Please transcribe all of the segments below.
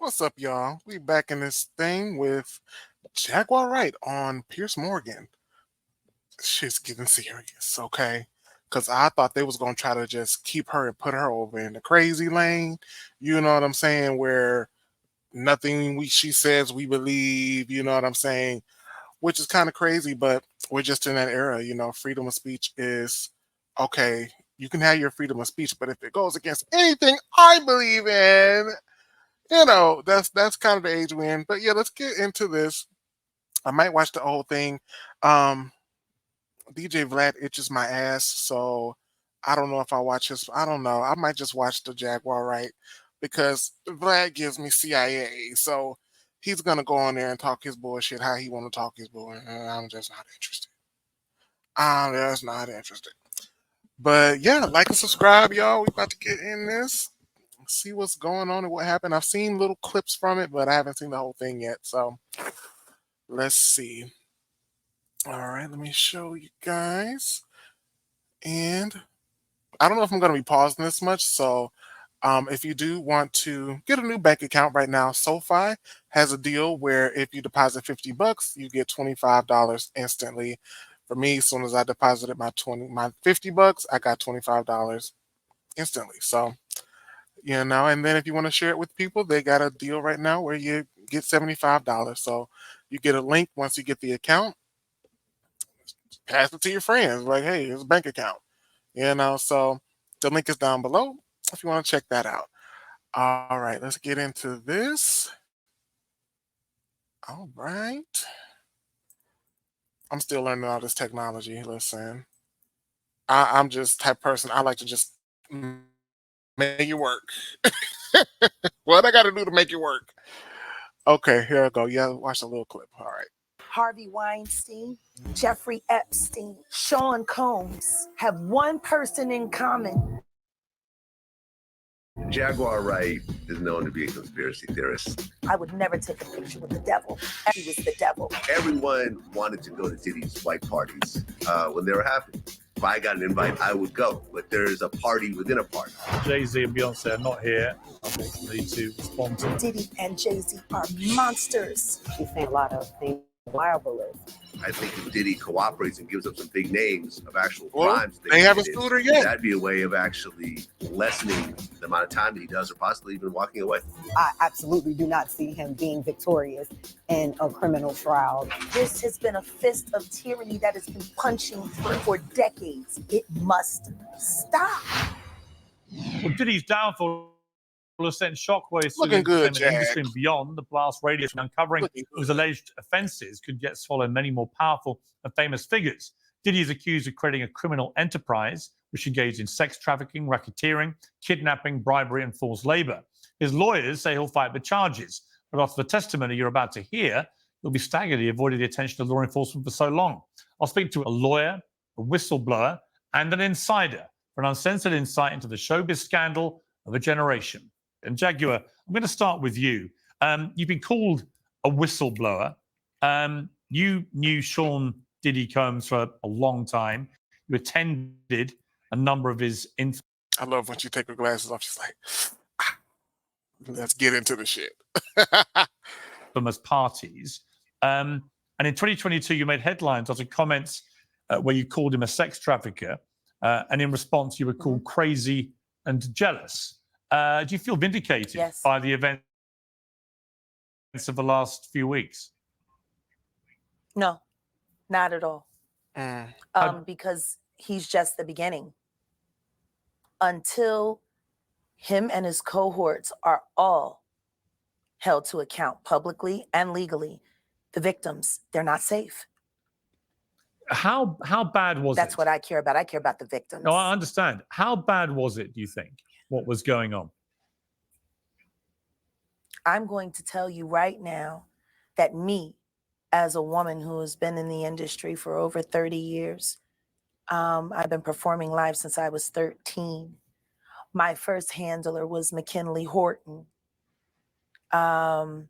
What's up, y'all? We back in this thing with Jaguar Wright on Piers Morgan. Shit's getting serious, okay? Because I thought they was gonna try to just keep her and put her over in the crazy lane. You know what I'm saying? Where nothing she says we believe. You know what I'm saying? Which is kind of crazy, but we're just in that era. Freedom of speech is okay. You can have your freedom of speech, but if it goes against anything I believe in, that's kind of the age we're in. But yeah, let's get into this. I might watch the whole thing. Um, DJ Vlad itches my ass, so I don't know if I watch his. I don't know. I might just watch the Jaguar Right because Vlad gives me CIA, so he's gonna go on there and talk his bullshit how he want to talk his bullshit. I'm just not interested. I'm just not interested. But yeah, like and subscribe, y'all. We about to get in this. See what's going on and what happened. I've seen little clips from it, but I haven't seen the whole thing yet. So let's see. All right, let me show you guys. And I don't know if I'm going to be pausing this much. So if you do want to get a new bank account right now, SoFi has a deal where if you deposit $50, you get $25 instantly. For me, as soon as I deposited my $50, I got $25 instantly. So and then if you want to share it with people, they got a deal right now where you get $75. So you get a link once you get the account, pass it to your friends. Like, hey, it's a bank account. So the link is down below if you want to check that out. All right, let's get into this. All right. I'm still learning all this technology. Listen, I'm just type person. I like to just make it work. What I got to do to make it work? Okay, here I go. Yeah, watch a little clip. All right. Harvey Weinstein, Jeffrey Epstein, Sean Combs have one person in common. Jaguar Wright is known to be a conspiracy theorist. I would never take a picture with the devil. He was the devil. Everyone wanted to go to Diddy's white parties when they were happening. If I got an invite, I would go. But there's a party within a party. Jay-Z and Beyonce are not here. I think we need to respond to Diddy and Jay-Z are monsters. She's saying a lot of things. I think if Diddy cooperates and gives up some big names of actual crimes, they haven't sued her yet. That'd be a way of actually lessening the amount of time that he does, or possibly even walking away. I absolutely do not see him being victorious in a criminal trial. This has been a fist of tyranny that has been punching for decades. It must stop. Well, Diddy's downfall will send shockwaves Looking to good, the industry and beyond. The blast radius from uncovering whose alleged offences could yet swallow many more powerful and famous figures. Diddy is accused of creating a criminal enterprise which engaged in sex trafficking, racketeering, kidnapping, bribery, and forced labour. His lawyers say he'll fight the charges, but after the testimony you're about to hear, you'll be staggered he avoided the attention of law enforcement for so long. I'll speak to a lawyer, a whistleblower, and an insider for an uncensored insight into the showbiz scandal of a generation. And Jaguar, I'm going to start with you. You've been called a whistleblower. You knew Sean Diddy Combs for a long time. You attended a number of his I love when she take her glasses off. She's like, let's get into the shit. infamous parties. And in 2022, you made headlines after comments where you called him a sex trafficker. And in response, you were called crazy and jealous. Do you feel vindicated by the events of the last few weeks? No, not at all. Because he's just the beginning. Until him and his cohorts are all held to account publicly and legally, the victims, they're not safe. How bad was it? That's what I care about. I care about the victims. No, I understand. How bad was it, do you think, what was going on? I'm going to tell you right now that me, as a woman who has been in the industry for over 30 years, I've been performing live since I was 13. My first handler was McKinley Horton. I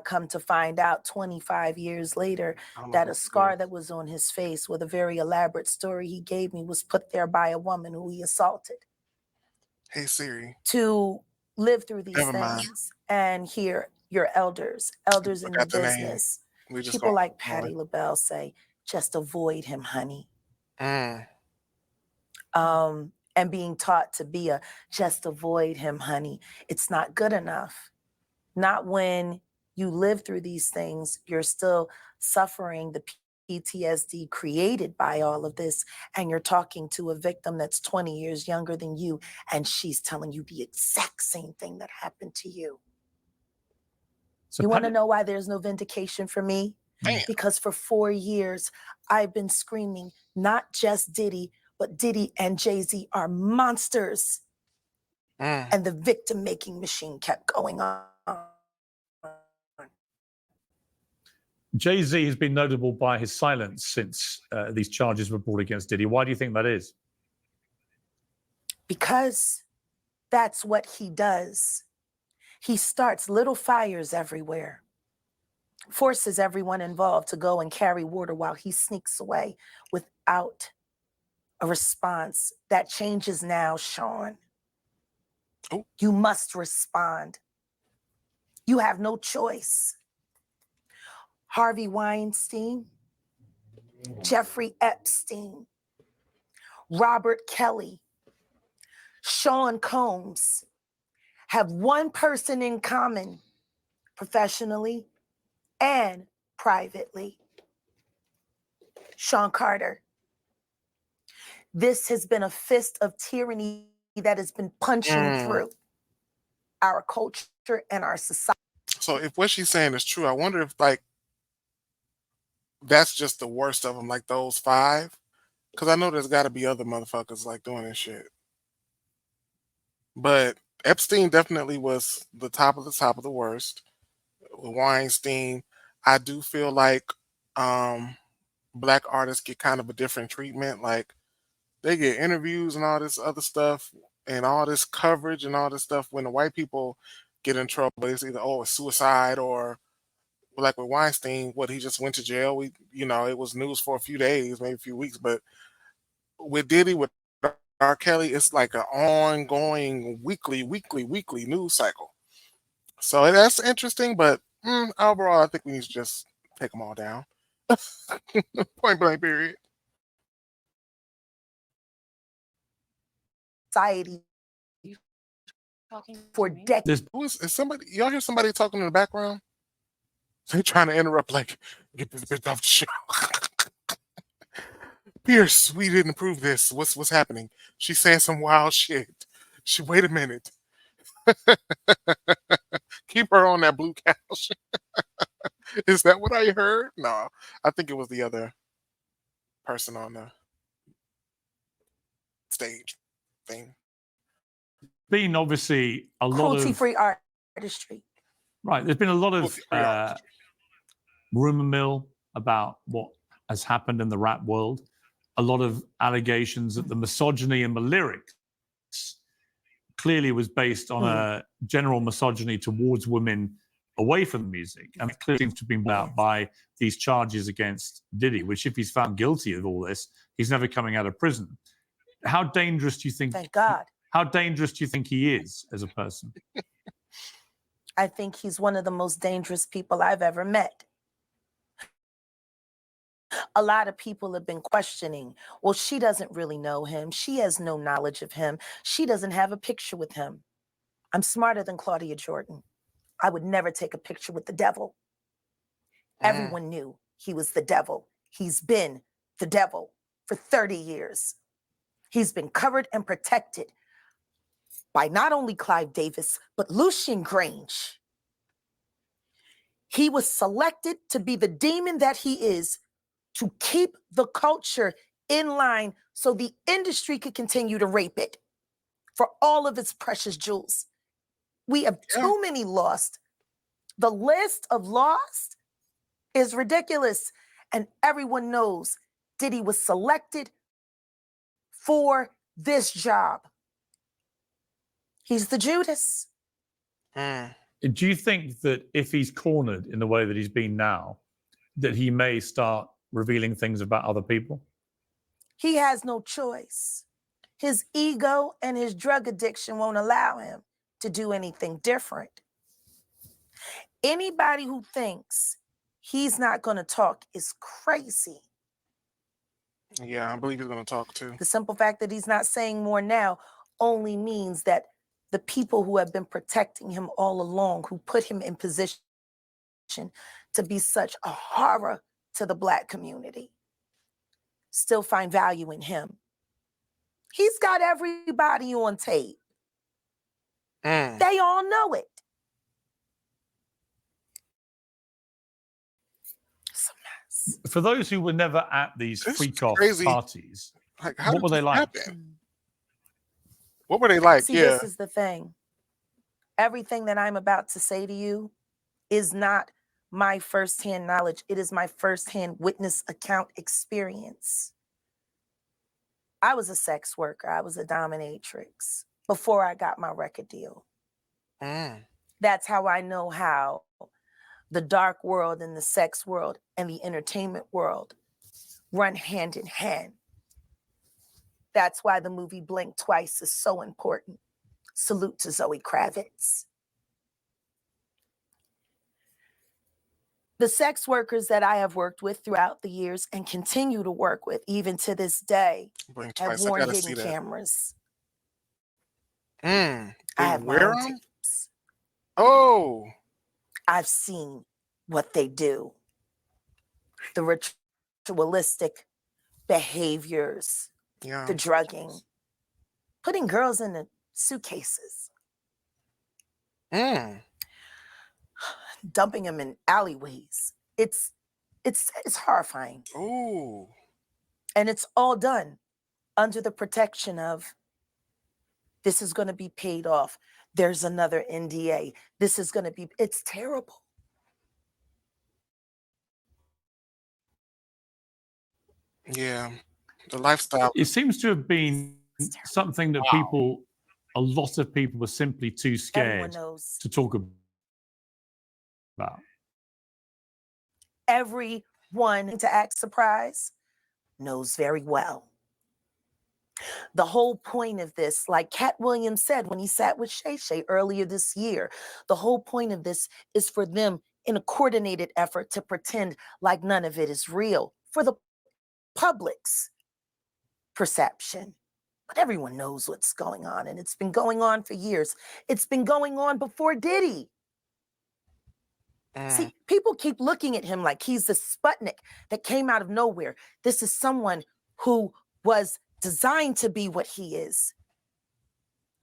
come to find out 25 years later that a scar that was on his face with a very elaborate story he gave me was put there by a woman who he assaulted. Hey, Siri. To live through these Never mind. things and hear your elders in the Forgot the name. business, We just people gonna like keep going. Patti LaBelle say, just avoid him, honey. Mm. And being taught to be just avoid him, honey. It's not good enough. Not when you live through these things, you're still suffering the PTSD created by all of this, and you're talking to a victim that's 20 years younger than you, and she's telling you the exact same thing that happened to you. So you want to Patti- know why there's no vindication for me? Damn. Because for 4 years, I've been screaming, not just Diddy, but Diddy and Jay-Z are monsters. Mm. And the victim-making machine kept going on. Jay-Z has been notable by his silence since these charges were brought against Diddy. Why do you think that is? Because that's what he does. He starts little fires everywhere, forces everyone involved to go and carry water while he sneaks away without a response. That changes now, Sean. Oh. You must respond. You have no choice. Harvey Weinstein, Jeffrey Epstein, Robert Kelly, Sean Combs have one person in common, professionally and privately. Sean Carter. This has been a fist of tyranny that has been punching through our culture and our society. So if what she's saying is true, I wonder if like that's just the worst of them, like those 5. Because I know there's got to be other motherfuckers like doing this shit. But Epstein definitely was the top of the worst. With Weinstein, I do feel like black artists get kind of a different treatment. Like they get interviews and all this other stuff and all this coverage and all this stuff. When the white people get in trouble, it's either it's suicide or like with Weinstein, he just went to jail. It was news for a few days, maybe a few weeks. But with Diddy, with R. Kelly, it's like an ongoing weekly news cycle. So that's interesting, but overall, I think we need to just take them all down. Point blank, period. Society for decades. Is somebody? Y'all hear somebody talking in the background? They trying to interrupt, like, get this bitch off the show. Piers, we didn't approve this. What's happening? She's saying some wild shit. Wait a minute. Keep her on that blue couch. Is that what I heard? No, I think it was the other person on the stage thing. Been obviously a lot of cruelty-free artistry. Right. There's been a lot of rumor mill about what has happened in the rap world. A lot of allegations that the misogyny in the lyrics clearly was based on a general misogyny towards women away from the music. And it clearly seems to have been brought out by these charges against Diddy, which if he's found guilty of all this, he's never coming out of prison. How dangerous do you think? Thank God. How dangerous do you think he is as a person? I think he's one of the most dangerous people I've ever met. A lot of people have been questioning, well, she doesn't really know him. She has no knowledge of him. She doesn't have a picture with him. I'm smarter than Claudia Jordan. I would never take a picture with the devil. Everyone knew he was the devil. He's been the devil for 30 years. He's been covered and protected by not only Clive Davis, but Lucian Grange. He was selected to be the demon that he is, to keep the culture in line so the industry could continue to rape it for all of its precious jewels. We have too many lost. The list of lost is ridiculous. And everyone knows Diddy was selected for this job. He's the Judas. Do you think that if he's cornered in the way that he's been now, that he may start revealing things about other people? He has no choice. His ego and his drug addiction won't allow him to do anything different. Anybody who thinks he's not going to talk is crazy. Yeah, I believe he's going to talk too. The simple fact that he's not saying more now only means that the people who have been protecting him all along, who put him in position to be such a horror to the Black community, still find value in him. He's got everybody on tape. They all know it. It's a mess. For those who were never at these This is freak-off crazy. parties, Like, how what did were they this like? happen? What were they like? See, Yeah. this is the thing. Everything that I'm about to say to you is not my firsthand knowledge. It is my firsthand witness account experience. I was a sex worker. I was a dominatrix before I got my record deal. That's how I know how the dark world and the sex world and the entertainment world run hand in hand. That's why the movie Blink Twice is so important. Salute to Zoe Kravitz. The sex workers that I have worked with throughout the years and continue to work with, even to this day, Blink have Twice. I worn gotta see hidden that. cameras. They I have my wear own 'em? tapes. Oh. I've seen what they do. The ritualistic behaviors, Yeah. the drugging, putting girls in the suitcases, dumping them in alleyways. It's horrifying. Ooh. And it's all done under the protection of this is going to be paid off. There's another NDA. This is going to be, it's terrible. Yeah. The lifestyle. It seems to have been something that a lot of people were simply too Everyone scared knows. to talk about. Everyone to act surprised knows very well. The whole point of this, like Cat Williams said when he sat with Shay Shay earlier this year, the whole point of this is for them in a coordinated effort to pretend like none of it is real for the public's perception. But everyone knows what's going on, and it's been going on for years. It's been going on before Diddy. See, people keep looking at him like he's the Sputnik that came out of nowhere. This is someone who was designed to be what he is.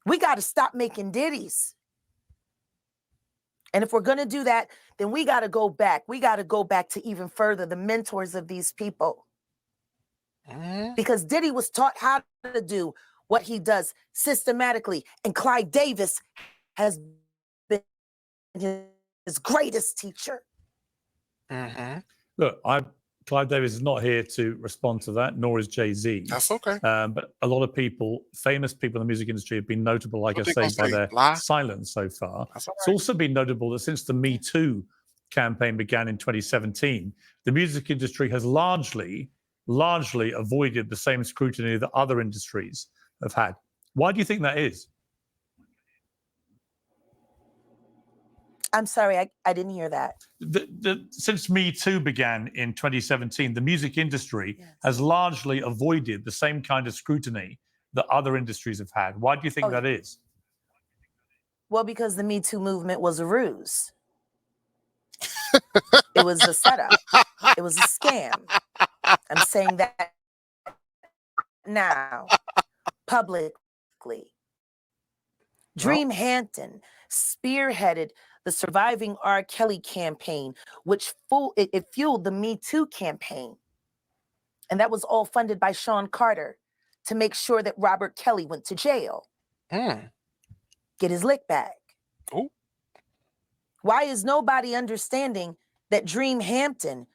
We got to stop making Diddies. And if we're going to do that, then we got to go back. We got to go back to even further the mentors of these people. Because Diddy was taught how to do what he does systematically. And Clyde Davis has been his greatest teacher. Look, Clive Davis is not here to respond to that, nor is Jay-Z. That's okay. But a lot of people, famous people in the music industry, have been notable, like What I they gonna say, by say? their Lie? silence so far. That's all It's right. also been notable that since the MeToo campaign began in 2017, the music industry has largely avoided the same scrutiny that other industries have had. Why do you think that is? I'm sorry, I didn't hear that. Since MeToo began in 2017, the music industry has largely avoided the same kind of scrutiny that other industries have had. Why do you think that is? Well, because the Me Too movement was a ruse. It was a setup. It was a scam. I'm saying that now, publicly. Dream Hampton spearheaded the Surviving R. Kelly campaign, which it fueled the Me Too campaign. And that was all funded by Sean Carter to make sure that Robert Kelly went to jail. Get his lick back. Oh. Why is nobody understanding that Dream Hampton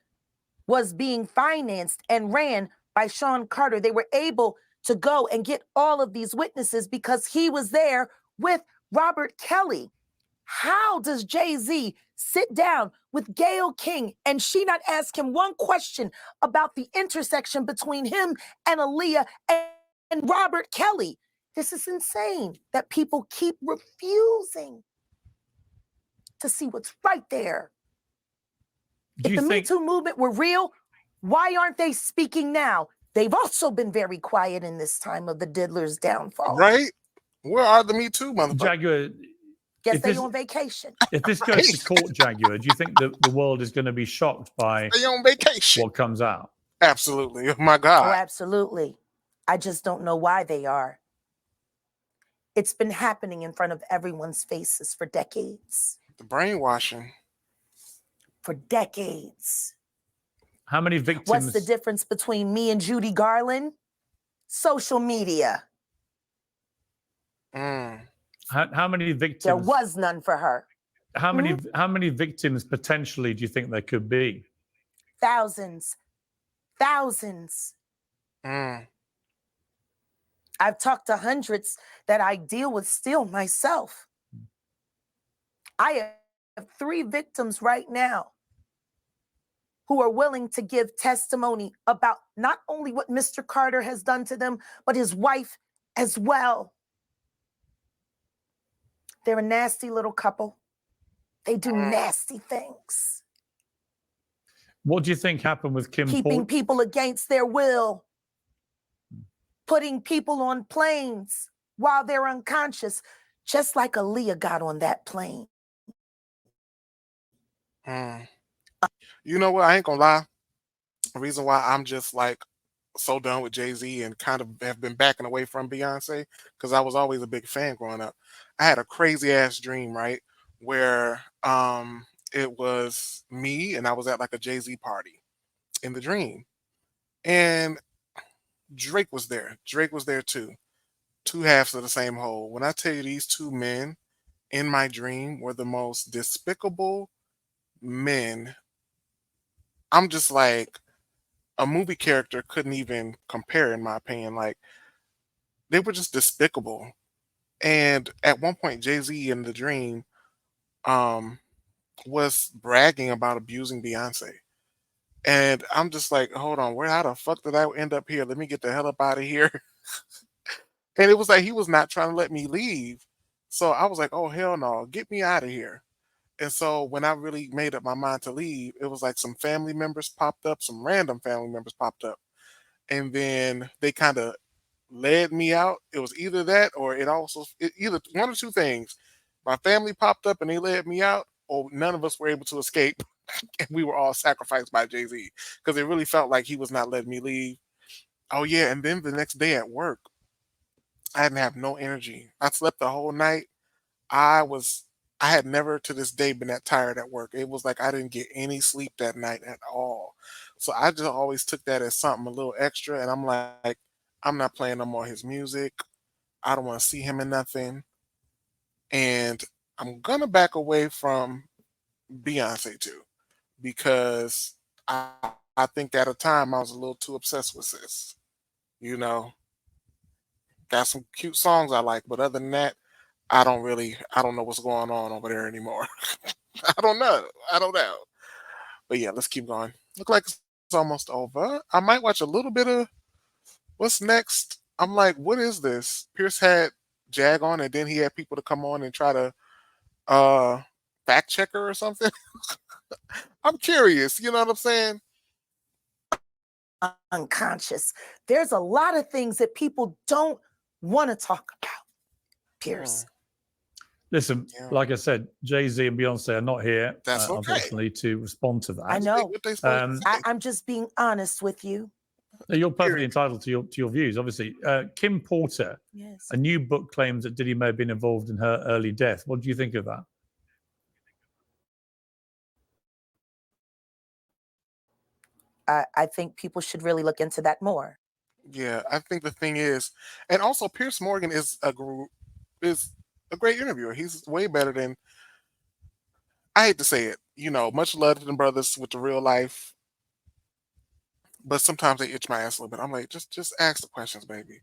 was being financed and ran by Sean Carter? They were able to go and get all of these witnesses because he was there with Robert Kelly. How does Jay-Z sit down with Gayle King and she not ask him one question about the intersection between him and Aaliyah and Robert Kelly? This is insane that people keep refusing to see what's right there. Do If you the Me think Too movement were real, why aren't they speaking now? They've also been very quiet in this time of the diddler's downfall. Right? Where are the Me Too motherfuckers? Jaguar? Guess If they this on vacation. if this goes to court, Jaguar, do you think that the world is going to be shocked by They on vacation. what comes out? Absolutely. Oh my Oh, God. absolutely. I just don't know why they are. It's been happening in front of everyone's faces for decades. The brainwashing. For decades. How many victims? What's the difference between me and Judy Garland? Social media. Mm. How many victims? There was none for her. How many victims potentially do you think there could be? Thousands. Thousands. Mm. I've talked to hundreds that I deal with still myself. I have 3 victims right now who are willing to give testimony about not only what Mr. Carter has done to them, but his wife as well. They're a nasty little couple. They do nasty things. What do you think happened with Kim Keeping Porter? people against their will. Putting people on planes while they're unconscious, just like Aaliyah got on that plane. Mm. You know what? I ain't gonna lie. The reason why I'm just like so done with Jay-Z and kind of have been backing away from Beyonce, because I was always a big fan growing up. I had a crazy ass dream, right? Where it was me and I was at like a Jay-Z party in the dream. And Drake was there. Drake was there too. 2 halves of the same whole. When I tell you these 2 men in my dream were the most despicable men, I'm just like, a movie character couldn't even compare, in my opinion. Like, they were just despicable. And at one point, Jay-Z in the dream um, was bragging about abusing Beyonce. And I'm just like, hold on, how the fuck did I end up here? Let me get the hell up out of here. And it was like he was not trying to let me leave. So I was like, oh, hell no, get me out of here. And so when I really made up my mind to leave, it was like some family members popped up, some random family members popped up. And then they kind of led me out. It was either that or either one or 2 things. My family popped up and they led me out, or none of us were able to escape and we were all sacrificed by Jay-Z because it really felt like he was not letting me leave. Oh yeah, and then the next day at work, I didn't have no energy. I slept the whole night. I was I had never to this day been that tired at work. It was like I didn't get any sleep that night at all. So I just always took that as something a little extra, and I'm like, I'm not playing no more his music. I don't want to see him in nothing. And I'm gonna back away from Beyonce too, because I think at a time I was a little too obsessed with sis. You know, got some cute songs I like, but other than that, I don't know what's going on over there anymore. I don't know. I don't know. But yeah, let's keep going. Look like it's almost over. I might watch a little bit of what's next. I'm like, what is this? Pierce had Jag on, and then he had people to come on and try to uh fact check her or something. I'm curious. You know what I'm saying? Unconscious. There's a lot of things that people don't want to talk about, Piers. Listen, Yeah. like I said, Jay-Z and Beyonce are not here, That's okay. unfortunately, to respond to that. I know. What they supposed to say. I'm just being honest with you. You're perfectly Period. entitled to your views, obviously. Kim Porter, Yes. a new book claims that Diddy may have been involved in her early death. What do you think of that? I think people should really look into that more. Yeah, I think the thing is, and also Piers Morgan is a great interviewer. He's way better than, I hate to say it, much love to them brothers with the real life, but sometimes they itch my ass a little bit. I'm like, just ask the questions, baby.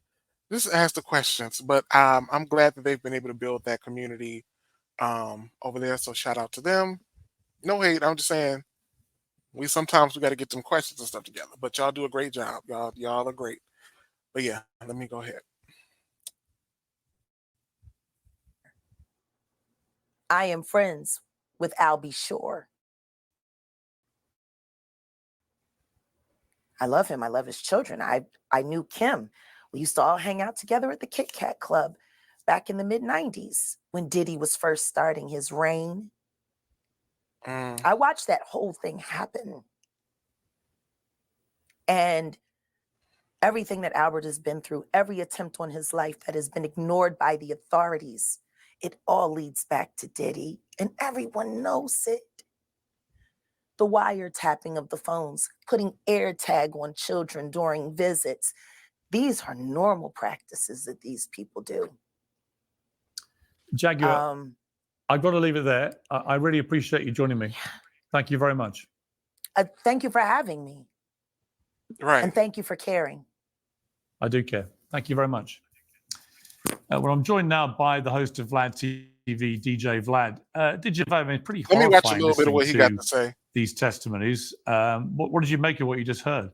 Just ask the questions. But I'm glad that they've been able to build that community over there. So shout out to them. No hate. I'm just saying we sometimes got to get some questions and stuff together. But y'all do a great job. Y'all are great. But yeah, let me go ahead. I am friends with Albie Shore. I love him. I love his children. I knew Kim. We used to all hang out together at the Kit Kat Club back in the mid-90s when Diddy was first starting his reign. I watched that whole thing happen. And everything that Albert has been through, every attempt on his life that has been ignored by the authorities, it all leads back to Diddy, and everyone knows it. The wiretapping of the phones, putting air tag on children during visits. These are normal practices that these people do. Jaguar, I've got to leave it there. I really appreciate you joining me. Thank you very much. Thank you for having me. Right. And thank you for caring. I do care. Thank you very much. Well, I'm joined now by the host of Vlad TV, DJ Vlad. Did you have pretty horrifying? Let me watch a little bit of what he got to say. These testimonies. What did you make of what you just heard?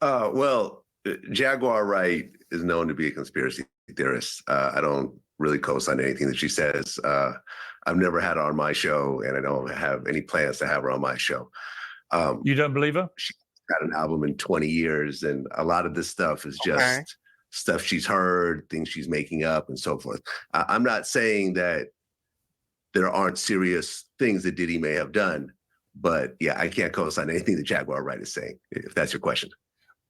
Well, Jaguar Wright is known to be a conspiracy theorist. I don't really co-sign anything that she says. I've never had her on my show, and I don't have any plans to have her on my show. You don't believe her? She got an album in 20 years, and a lot of this stuff is just stuff she's heard, things she's making up, and so forth. I'm not saying that there aren't serious things that Diddy may have done, but yeah, I can't co-sign anything that Jaguar Wright is saying, if that's your question.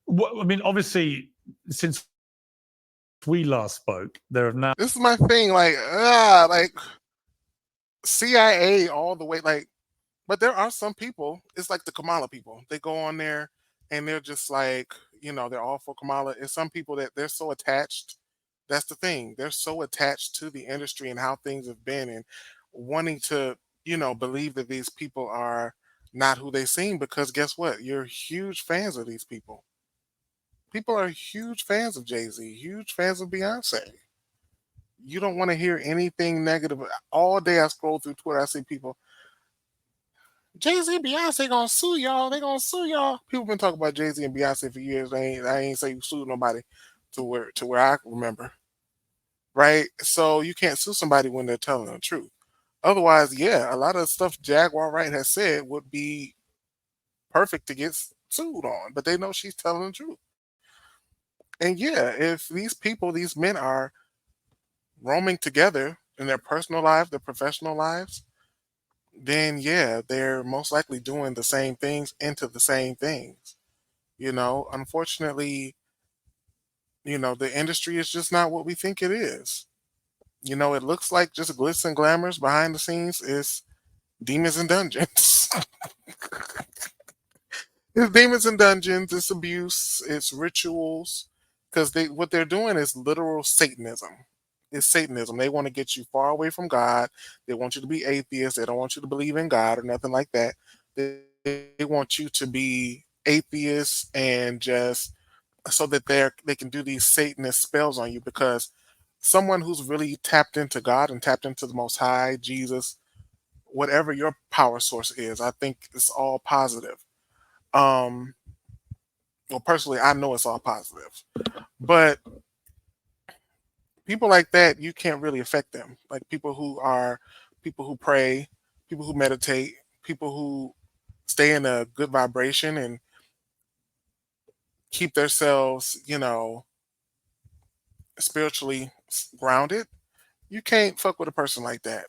Well, I mean, obviously, since we last spoke, there have now... This is my thing, like CIA all the way, like, but there are some people, it's like the Kamala people. They go on there and they're just like, you know, they're all for Kamala. And some people that they're so attached, that's the thing. They're so attached to the industry and how things have been and wanting to, you know, believe that these people are not who they seem, because guess what? You're huge fans of these people. People are huge fans of Jay-Z, huge fans of Beyonce. You don't want to hear anything negative. All day I scroll through Twitter, I see people, Jay-Z and Beyonce gonna sue y'all. They gonna sue y'all. People been talking about Jay-Z and Beyonce for years. I ain't say you sued nobody to where I remember. Right? So you can't sue somebody when they're telling the truth. Otherwise, yeah, a lot of stuff Jaguar Wright has said would be perfect to get sued on, but they know she's telling the truth. And yeah, if these people, these men are roaming together in their personal lives, their professional lives, then yeah, they're most likely doing the same things into the same things. You know, unfortunately, you know, the industry is just not what we think it is. You know, it looks like just glitz and glamours. Behind the scenes is demons and dungeons. It's demons and dungeons, it's abuse, it's rituals. Because what they're doing is literal Satanism. It's Satanism. They want to get you far away from God. They want you to be atheist. They don't want you to believe in God or nothing like that. They want you to be atheist and just so that they can do these Satanist spells on you, because someone who's really tapped into God and tapped into the Most High, Jesus, whatever your power source is, I think it's all positive. Well, personally, I know it's all positive, but people like that, you can't really affect them. Like people who pray, people who meditate, people who stay in a good vibration and keep themselves, you know, spiritually grounded. You can't fuck with a person like that.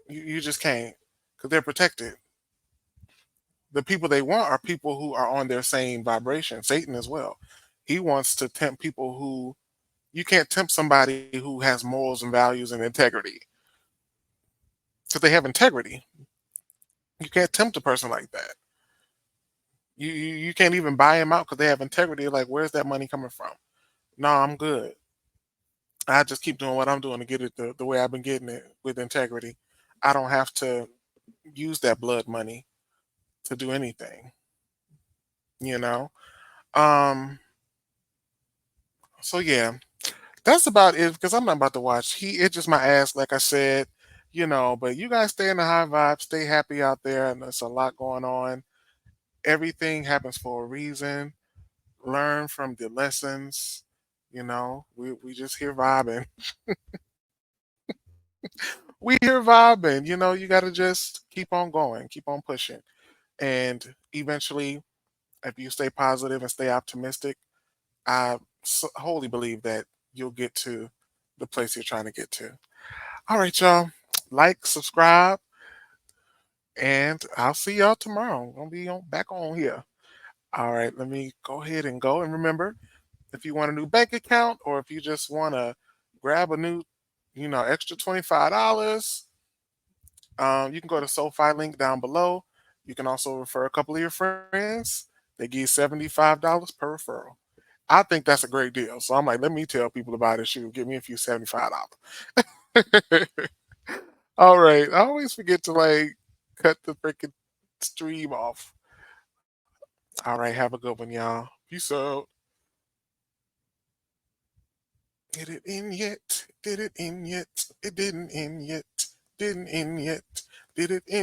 You just can't, because they're protected. The people they want are people who are on their same vibration. Satan as well. He wants to tempt people who, you can't tempt somebody who has morals and values and integrity, because they have integrity. You can't tempt a person like that. You can't even buy them out because they have integrity. Like, where's that money coming from? No, I'm good. I just keep doing what I'm doing to get it the way I've been getting it with integrity. I don't have to use that blood money to do anything. You know? So yeah, that's about it, because I'm not about to watch. It's just my ass, like I said, you know, but you guys stay in the high vibe, stay happy out there, and there's a lot going on. Everything happens for a reason. Learn from the lessons. You know, we just here vibing. We here vibing. You know, you got to just keep on going, keep on pushing. And eventually, if you stay positive and stay optimistic, I wholly believe that you'll get to the place you're trying to get to. All right, y'all. Like, subscribe, and I'll see y'all tomorrow. I'm gonna be back on here. All right, let me go ahead and go. And remember, if you want a new bank account or if you just want to grab a new, extra $25, you can go to SoFi link down below. You can also refer a couple of your friends. They give you $75 per referral. I think that's a great deal. So I'm like, let me tell people about it. Shoot, give me a few $75. All right. I always forget to cut the freaking stream off. All right. Have a good one, y'all. Peace out. Did it end yet? Did it end yet? It didn't end yet. Didn't end yet. Did it end?